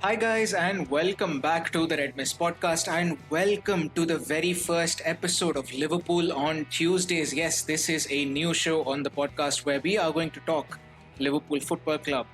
Hi, guys, and welcome back to the Red Mist podcast, and welcome to the very first episode of Liverpool on Tuesdays. Yes, this is a new show on the podcast where we are going to talk Liverpool Football Club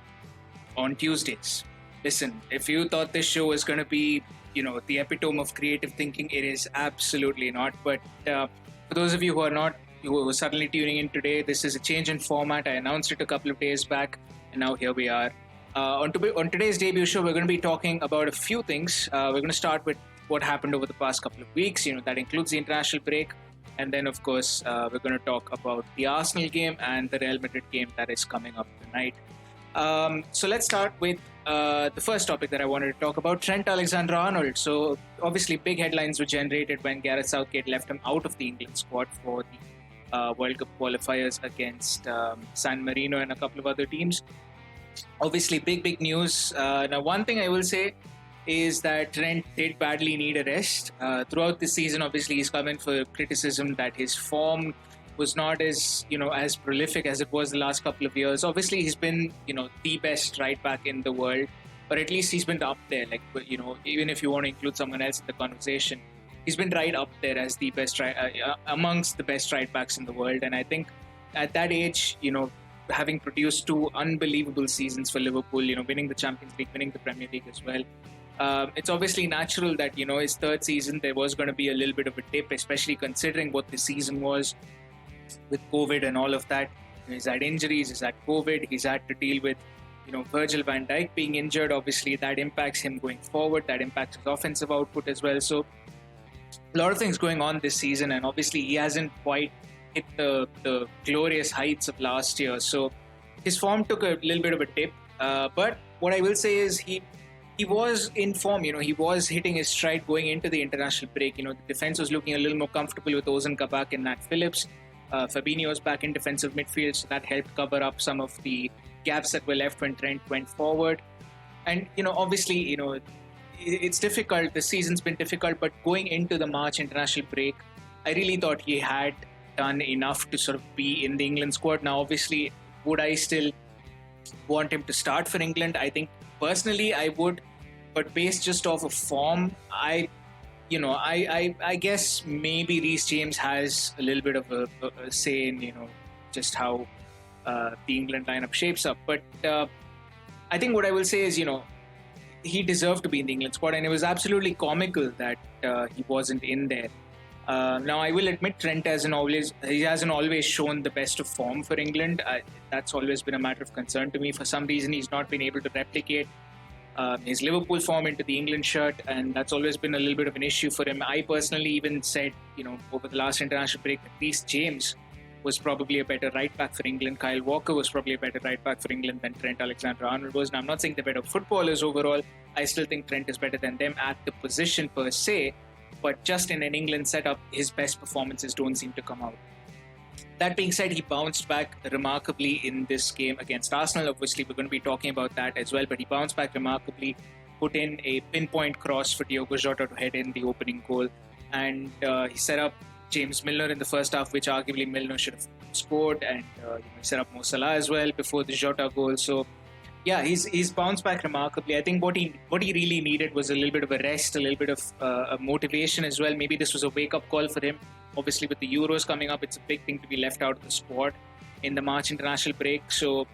on Tuesdays. Listen, if you thought this show was going to be, the epitome of creative thinking, it is absolutely not. But for those of you who are suddenly tuning in today, this is a change in format. I announced it a couple of days back, and now here we are. On today's debut show, we're going to be talking about a few things. We're going to start with what happened over the past couple of weeks. That includes the international break. And then, of course, we're going to talk about the Arsenal game and the Real Madrid game that is coming up tonight. So let's start with the first topic that I wanted to talk about, Trent Alexander-Arnold. So obviously big headlines were generated when Gareth Southgate left him out of the England squad for the World Cup qualifiers against San Marino and a couple of other teams. Obviously, big news. Now, one thing I will say is that Trent did badly need a rest. Throughout this season, obviously, he's come in for criticism that his form was not as prolific as it was the last couple of years. Obviously, he's been, the best right back in the world, or at least he's been up there. Even if you want to include someone else in the conversation, he's been right up there as the best amongst the best right backs in the world. And I think at that age, having produced two unbelievable seasons for Liverpool, winning the Champions League, winning the Premier League as well. It's obviously natural that, his third season, there was going to be a little bit of a dip, especially considering what the season was with COVID and all of that. He's had injuries, he's had COVID, he's had to deal with, Virgil van Dijk being injured. Obviously, that impacts him going forward, that impacts his offensive output as well. So, a lot of things going on this season, and obviously, he hasn't quite hit the glorious heights of last year. So his form took a little bit of a dip. But what I will say is he was in form. He was hitting his stride going into the international break. The defense was looking a little more comfortable with Ozan Kabak and Nat Phillips. Fabinho was back in defensive midfield, so that helped cover up some of the gaps that were left when Trent went forward. And, obviously, it's difficult. The season's been difficult, but going into the March international break, I really thought he had done enough to sort of be in the England squad. Now, obviously, would I still want him to start for England? I think personally I would, but based just off of form, I guess maybe Reece James has a little bit of a say in, just how the England lineup shapes up. But I think what I will say is, he deserved to be in the England squad, and it was absolutely comical that he wasn't in there. Now, I will admit Trent hasn't always shown the best of form for England. That's always been a matter of concern to me. For some reason, he's not been able to replicate his Liverpool form into the England shirt, and that's always been a little bit of an issue for him. I personally even said, over the last international break, that Reece James was probably a better right back for England. Kyle Walker was probably a better right back for England than Trent Alexander-Arnold was. Now, I'm not saying they're better footballers overall. I still think Trent is better than them at the position per se. But just in an England setup, his best performances don't seem to come out. That being said, he bounced back remarkably in this game against Arsenal. Obviously, we're going to be talking about that as well. But he bounced back remarkably, put in a pinpoint cross for Diogo Jota to head in the opening goal. And he set up James Milner in the first half, which arguably Milner should have scored. And he set up Mo Salah as well before the Jota goal. So, yeah, he's bounced back remarkably. I think what he really needed was a little bit of a rest, a little bit of a motivation as well. Maybe this was a wake-up call for him. Obviously, with the Euros coming up, it's a big thing to be left out of the squad in the March international break. So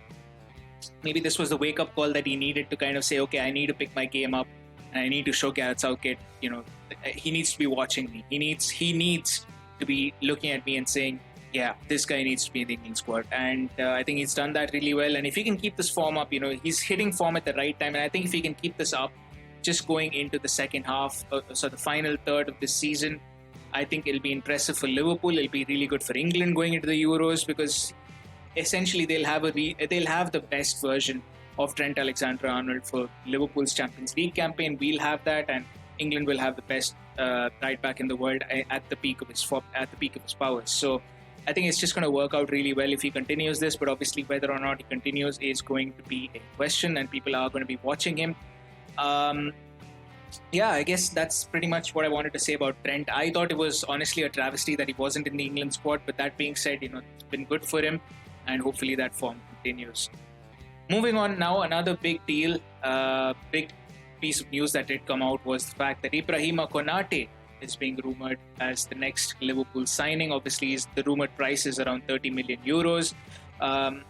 maybe this was the wake-up call that he needed to kind of say, okay, I need to pick my game up, and I need to show Gareth Southgate, he needs to be watching me. He needs to be looking at me and saying, yeah, this guy needs to be in the England squad. And I think he's done that really well. And if he can keep this form up, he's hitting form at the right time. And I think if he can keep this up, just going into the second half, so the final third of this season, I think it'll be impressive for Liverpool. It'll be really good for England going into the Euros, because essentially they'll have the best version of Trent Alexander-Arnold for Liverpool's Champions League campaign. We'll have that, and England will have the best right back in the world at the peak of his powers. So I think it's just going to work out really well if he continues this, but obviously whether or not he continues is going to be a question, and people are going to be watching him. I guess that's pretty much what I wanted to say about Trent. I thought it was honestly a travesty that he wasn't in the England squad, but that being said, it's been good for him, and hopefully that form continues. Moving on now, another big deal, big piece of news that did come out was the fact that Ibrahima Konate is being rumored as the next Liverpool signing. Obviously, the rumored price is around 30 million euros.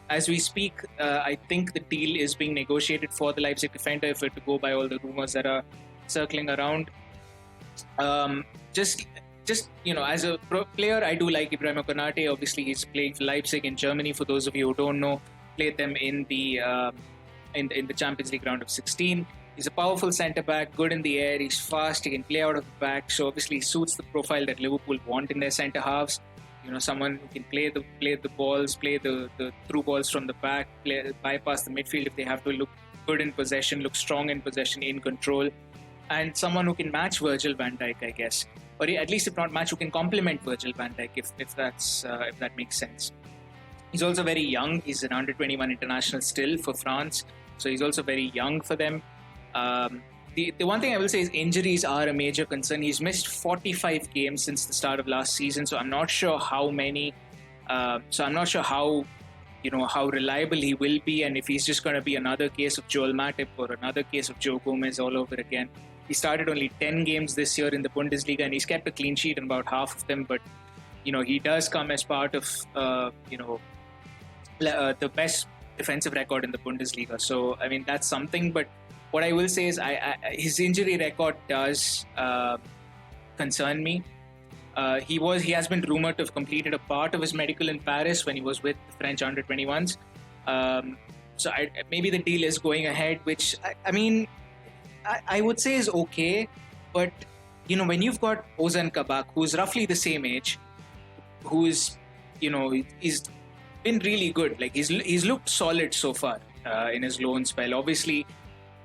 As we speak, I think the deal is being negotiated for the Leipzig defender, if we're to go by all the rumors that are circling around. Just as a pro player, I do like Ibrahima Konate. Obviously, he's playing for Leipzig in Germany. For those of you who don't know, played them in the Champions League round of 16. He's a powerful centre back, good in the air. He's fast. He can play out of the back. So obviously, he suits the profile that Liverpool want in their centre halves. Someone who can play the balls, play the through balls from the back, bypass the midfield if they have to, look good in possession, look strong in possession, in control, and someone who can match Virgil van Dijk, I guess, or at least if not match, who can complement Virgil van Dijk if that makes sense. He's also very young. He's an under-21 international still for France, so he's also very young for them. The one thing I will say is injuries are a major concern. He's missed 45 games since the start of last season, so I'm not sure how many. So I'm not sure how reliable he will be, and if he's just going to be another case of Joel Matip or another case of Joe Gomez all over again. He started only 10 games this year in the Bundesliga, and he's kept a clean sheet in about half of them. But he does come as part of the best defensive record in the Bundesliga. So I mean, that's something. But what I will say is, his injury record does concern me. He has been rumored to have completed a part of his medical in Paris when he was with the French under-21s. So maybe the deal is going ahead, which I would say is okay. But when you've got Ozan Kabak, who's roughly the same age, who's he's been really good. Like he's looked solid so far in his loan spell. Obviously,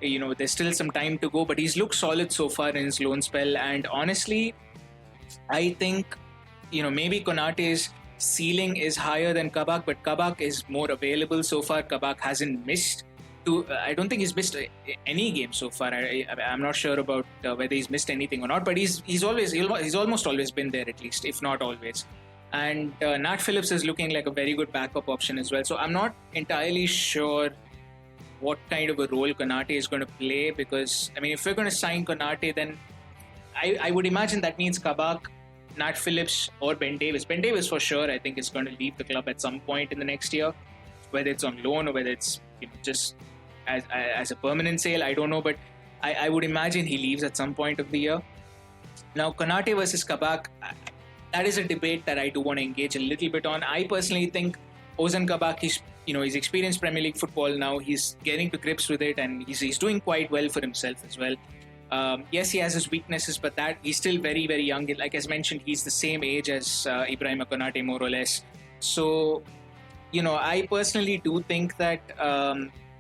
there's still some time to go, but he's looked solid so far in his loan spell. And honestly, I think, maybe Konate's ceiling is higher than Kabak, but Kabak is more available so far. Kabak hasn't missed. I don't think he's missed any game so far. I'm not sure about whether he's missed anything or not, but he's almost always been there, at least, if not always. And Nat Phillips is looking like a very good backup option as well. So I'm not entirely sure what kind of a role Konate is going to play, because if we're going to sign Konate, then I would imagine that means Kabak, Nat Phillips, or Ben Davis. Ben Davis for sure, I think, is going to leave the club at some point in the next year, whether it's on loan or whether it's just as a permanent sale. I don't know, but I would imagine he leaves at some point of the year. Now, Konate versus Kabak, that is a debate that I do want to engage a little bit on. I personally think Ozan Kabak, he's experienced Premier League football now. He's getting to grips with it, and he's doing quite well for himself as well. Yes, he has his weaknesses, but that he's still very, very young. Like as mentioned, he's the same age as Ibrahima Konate, more or less. So, I personally do think that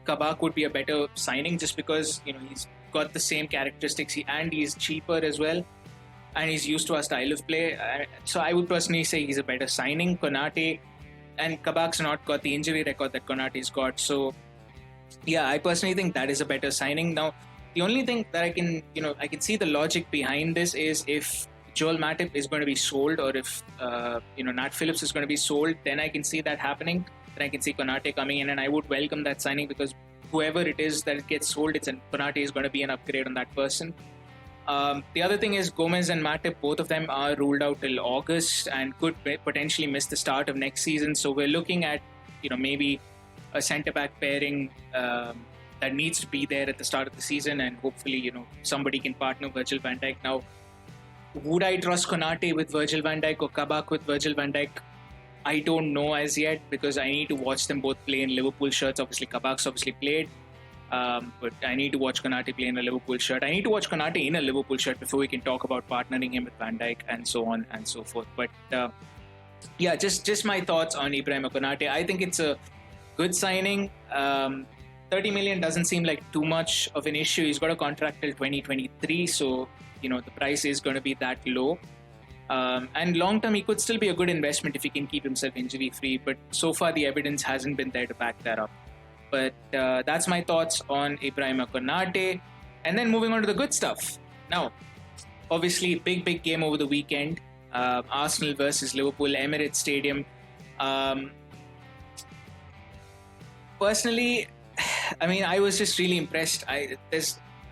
Kabak would be a better signing, just because he's got the same characteristics and he's cheaper as well, and he's used to our style of play. So I would personally say he's a better signing. Konate and Kabak's not got the injury record that Konate's got. So yeah, I personally think that is a better signing. Now, the only thing that I can see the logic behind this is if Joel Matip is going to be sold, or if Nat Phillips is going to be sold, then I can see that happening. Then I can see Konate coming in, and I would welcome that signing, because whoever it is that it gets sold, Konate is going to be an upgrade on that person. The other thing is Gomez and Matip, both of them are ruled out till August and could potentially miss the start of next season. So we're looking at maybe a centre-back pairing that needs to be there at the start of the season, and hopefully somebody can partner Virgil van Dijk. Now, would I trust Konate with Virgil van Dijk or Kabak with Virgil van Dijk? I don't know as yet, because I need to watch them both play in Liverpool shirts. Obviously, Kabak's played. But I need to watch Konate play in a Liverpool shirt. I need to watch Konate in a Liverpool shirt before we can talk about partnering him with Van Dijk and so on and so forth. But yeah, just my thoughts on Ibrahima Konate. I think it's a good signing. 30 million doesn't seem like too much of an issue. He's got a contract till 2023, so the price is going to be that low. And long term, he could still be a good investment if he can keep himself injury free. But so far, the evidence hasn't been there to back that up. But that's my thoughts on Ibrahima Konate. And then moving on to the good stuff. Now, obviously, big game over the weekend. Arsenal versus Liverpool, Emirates Stadium. Personally, I was just really impressed. I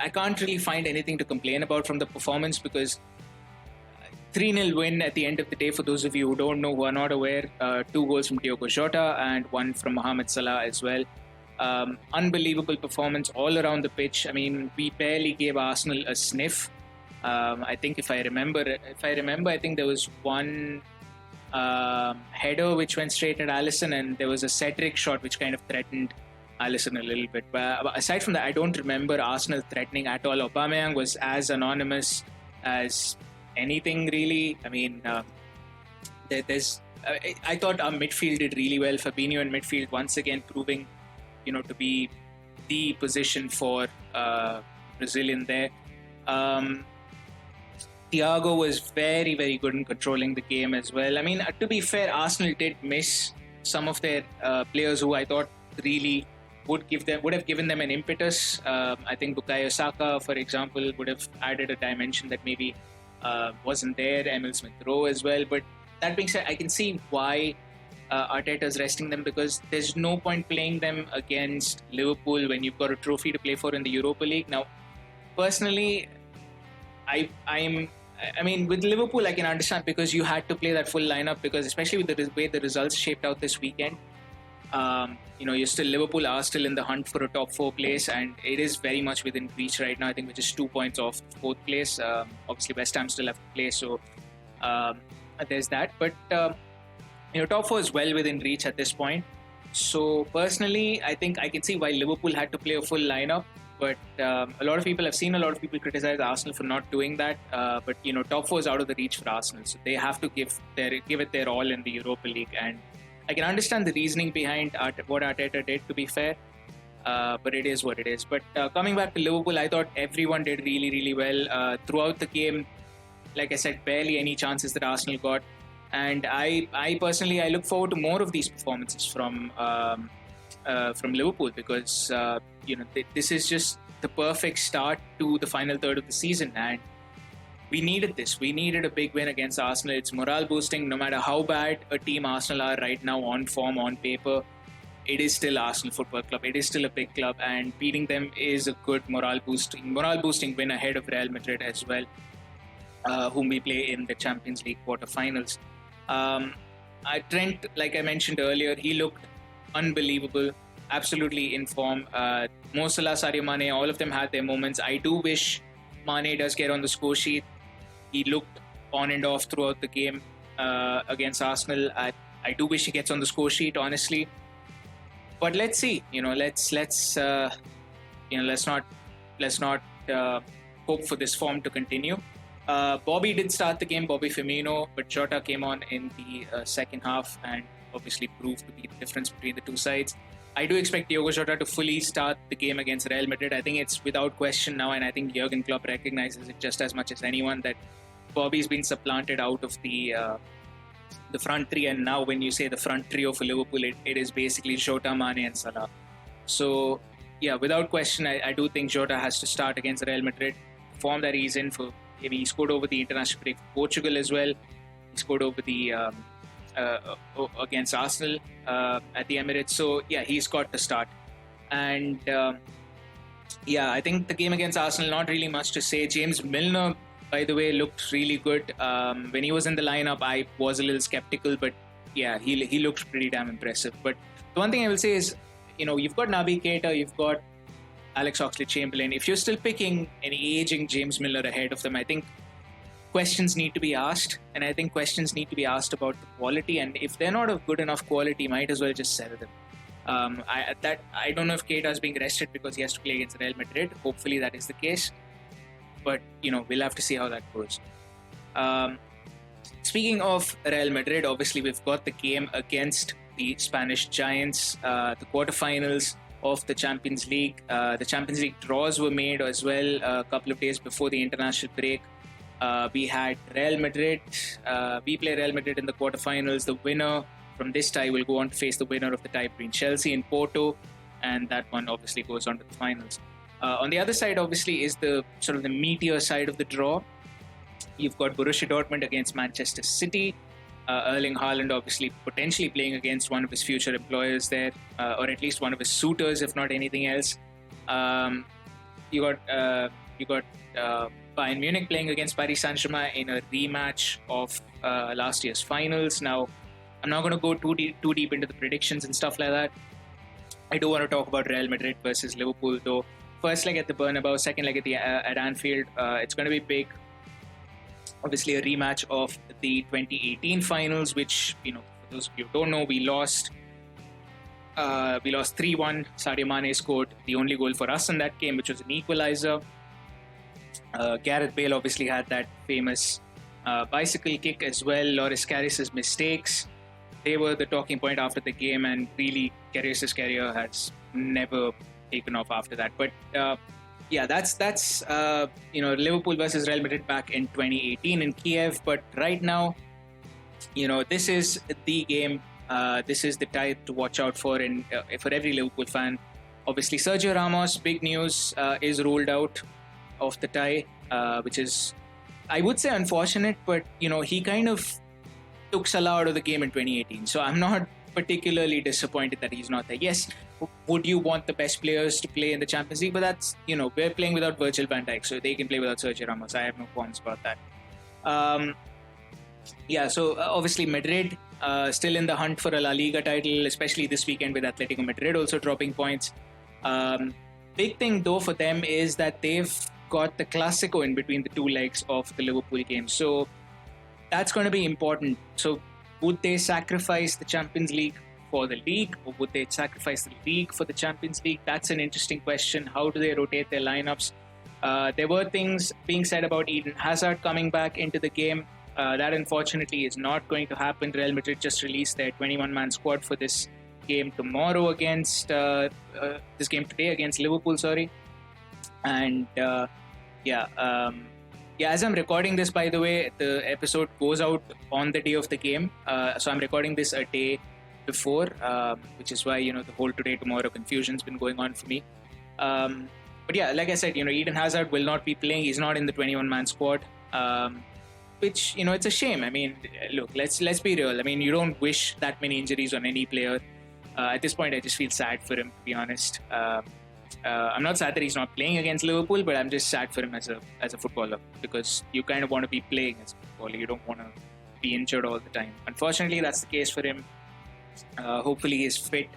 I can't really find anything to complain about from the performance because 3-0 win at the end of the day. For those of you who don't know, who are not aware, 2 goals from Diogo Jota and 1 from Mohamed Salah as well. Unbelievable performance all around the pitch. I mean, we barely gave Arsenal a sniff. I think if I remember, I think there was one header which went straight at Alisson, and there was a Cedric shot which kind of threatened Alisson a little bit. But aside from that, I don't remember Arsenal threatening at all. Aubameyang was as anonymous as anything, really. I mean, I thought our midfield did really well. Fabinho in midfield once again proving, to be the position for Brazilian there. Thiago was very, very good in controlling the game as well. I mean, to be fair, Arsenal did miss some of their players who I thought really would have given them an impetus. I think Bukayo Saka, for example, would have added a dimension that maybe wasn't there. Emil Smith-Rowe as well. But that being said, I can see why Arteta's resting them, because there's no point playing them against Liverpool when you've got a trophy to play for in the Europa League. Now, personally, I mean, with Liverpool, I can understand because you had to play that full lineup, because especially with the way the results shaped out this weekend, Liverpool are still in the hunt for a top 4 place, and it is very much within reach right now. I think we're just 2 points off 4th place. Obviously, West Ham still have to play, so there's that. But top 4 is well within reach at this point. So personally, I think I can see why Liverpool had to play a full lineup. But a lot of people criticize Arsenal for not doing that. But top 4 is out of the reach for Arsenal, so they have to give it their all in the Europa League. And I can understand the reasoning behind what Arteta did, to be fair. But it is what it is. But coming back to Liverpool, I thought everyone did really, really well throughout the game. Like I said, barely any chances that Arsenal got. And I personally look forward to more of these performances from Liverpool, because this is just the perfect start to the final third of the season, and we needed this. We needed a big win against Arsenal. It's morale boosting. No matter how bad a team Arsenal are right now on form, on paper, it is still Arsenal Football Club. It is still a big club, and beating them is a good morale boosting win ahead of Real Madrid as well, whom we play in the Champions League quarterfinals. Trent, like I mentioned earlier, he looked unbelievable, absolutely in form. Mo Salah, Sadio Mane, all of them had their moments. I do wish Mane does get on the score sheet. He looked on and off throughout the game against Arsenal. I do wish he gets on the score sheet, honestly. But let's see. Let's not hope for this form to continue. Bobby did start the game, Bobby Firmino, but Jota came on in the second half and obviously proved to be the difference between the two sides. I do expect Diogo Jota to fully start the game against Real Madrid. I think it's without question now, and I think Jurgen Klopp recognizes it just as much as anyone, that Bobby's been supplanted out of the front three, and now when you say the front trio for Liverpool, it is basically Jota, Mane and Salah. So yeah, without question, I do think Jota has to start against Real Madrid. Form that he's in for, he scored over the international break for Portugal as well. He scored over the against Arsenal at the Emirates. So yeah, he's got to start. And I think the game against Arsenal, not really much to say. James Milner, by the way, looked really good. When he was in the lineup, I was a little skeptical, but yeah, he looked pretty damn impressive. But the one thing I will say is, you've got Naby Keita, you've got Alex Oxlade-Chamberlain. If you're still picking an aging James Milner ahead of them, I think questions need to be asked, and I think questions need to be asked about the quality, and if they're not of good enough quality, might as well just sell them. I don't know if Keita is being rested because he has to play against Real Madrid. Hopefully that is the case, but we'll have to see how that goes. Speaking of Real Madrid, obviously we've got the game against the Spanish Giants, the quarterfinals of the Champions League. The Champions League draws were made as well a couple of days before the international break. We had Real Madrid. We play Real Madrid in the quarterfinals. The winner from this tie will go on to face the winner of the tie between Chelsea and Porto, and that one obviously goes on to the finals. On the other side, obviously, is the sort of the meteor side of the draw. You've got Borussia Dortmund against Manchester City. Erling Haaland obviously potentially playing against one of his future employers there, or at least one of his suitors, if not anything else. you got Bayern Munich playing against Paris Saint-Germain in a rematch of last year's finals. Now, I'm not going to go too deep into the predictions and stuff like that. I do want to talk about Real Madrid versus Liverpool, though. First leg at the Bernabeu, second leg at Anfield. It's going to be big. Obviously, a rematch of the 2018 finals, which, for those of you who don't know, we lost 3-1. Sadio Mane scored the only goal for us in that game, which was an equalizer. Gareth Bale obviously had that famous bicycle kick as well. Loris Karius's mistakes, they were the talking point after the game, and really Karius's career has never taken off after that. But that's Liverpool versus Real Madrid back in 2018 in Kiev. But right now, this is the game. This is the tie to watch out for for every Liverpool fan. Obviously, Sergio Ramos, big news, is ruled out of the tie, which is, I would say, unfortunate, but he kind of took Salah out of the game in 2018, so I'm not particularly disappointed that he's not there. Yes, would you want the best players to play in the Champions League? But that's, we're playing without Virgil van Dijk, so they can play without Sergio Ramos. I have no qualms about that. So obviously Madrid still in the hunt for a La Liga title, especially this weekend with Atletico Madrid also dropping points. Big thing though for them is that they've got the Clásico in between the two legs of the Liverpool game, so that's going to be important. So would they sacrifice the Champions League for the league, or would they sacrifice the league for the Champions League? That's an interesting question. How do they rotate their lineups? There were things being said about Eden Hazard coming back into the game. That unfortunately is not going to happen. Real Madrid just released their 21-man squad for this game tomorrow against this game today against Liverpool. And as I'm recording this, by the way, the episode goes out on the day of the game. So I'm recording this a day before, which is why the whole today tomorrow confusion's been going on for me. But yeah, like I said, Eden Hazard will not be playing. He's not in the 21-man squad. Which, it's a shame. I mean, look, let's be real. I mean, you don't wish that many injuries on any player. At this point, I just feel sad for him, to be honest. I'm not sad that he's not playing against Liverpool, but I'm just sad for him as a footballer, because you kind of want to be playing as a footballer. You don't want to be injured all the time. Unfortunately, that's the case for him. Hopefully, he's fit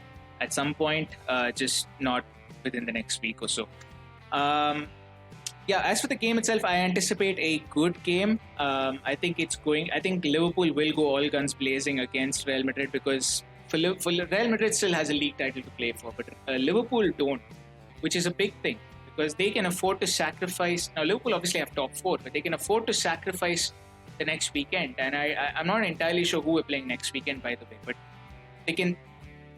at some point, just not within the next week or so. As for the game itself, I anticipate a good game. I think Liverpool will go all guns blazing against Real Madrid, because for Real Madrid still has a league title to play for, but Liverpool don't, which is a big thing, because they can afford to sacrifice. Now, Liverpool obviously have top four, but they can afford to sacrifice the next weekend. And I'm not entirely sure who we're playing next weekend, by the way, but they can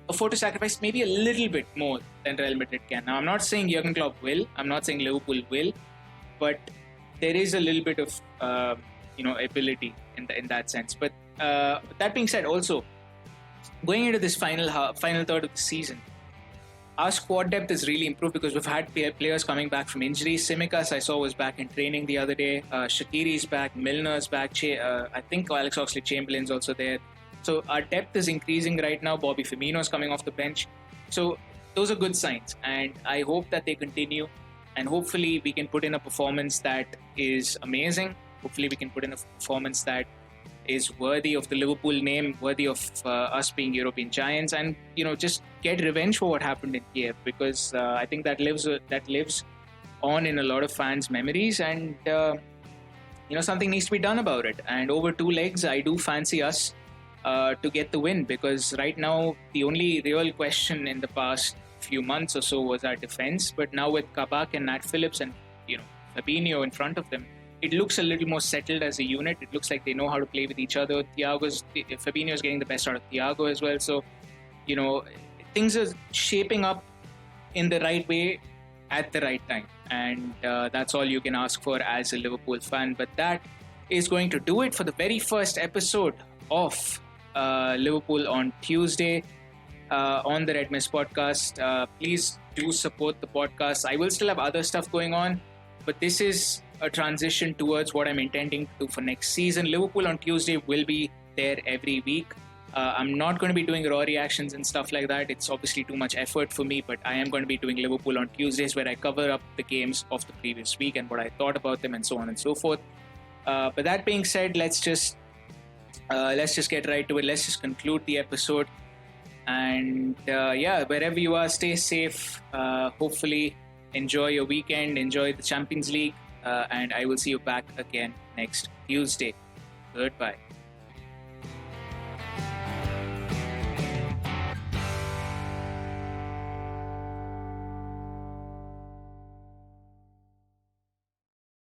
afford to sacrifice maybe a little bit more than Real Madrid can. Now, I'm not saying Jurgen Klopp will. I'm not saying Liverpool will. But there is a little bit of, ability in that sense. But that being said, also going into this final third of the season, our squad depth is really improved, because we've had players coming back from injuries. Tsimikas, I saw, was back in training the other day. Shaqiri's back, Milner's back. I think Alex Oxlade-Chamberlain's also there. So our depth is increasing right now. Bobby Firmino's coming off the bench. So those are good signs, and I hope that they continue. And hopefully we can put in a performance that is amazing. Hopefully we can put in a performance that is worthy of the Liverpool name, worthy of us being European giants, and just get revenge for what happened in Kiev, because I think that lives on in a lot of fans' memories, and something needs to be done about it. And over two legs, I do fancy us to get the win, because right now the only real question in the past few months or so was our defense, but now with Kabak and Nat Phillips and Fabinho in front of them, it looks a little more settled as a unit. It looks like they know how to play with each other. Fabinho is getting the best out of Thiago as well, so things are shaping up in the right way at the right time, and that's all you can ask for as a Liverpool fan. But that is going to do it for the very first episode of Liverpool on Tuesday. On the Red Mist podcast. Please do support the podcast. I will still have other stuff going on, but this is a transition towards what I'm intending to do for next season. Liverpool on Tuesday will be there every week. I'm not going to be doing raw reactions and stuff like that. It's obviously too much effort for me, but I am going to be doing Liverpool on Tuesdays, where I cover up the games of the previous week and what I thought about them and so on and so forth. But that being said, let's just get right to it. Let's just conclude the episode. And wherever you are, stay safe. Hopefully, enjoy your weekend, enjoy the Champions League, and I will see you back again next Tuesday. Goodbye.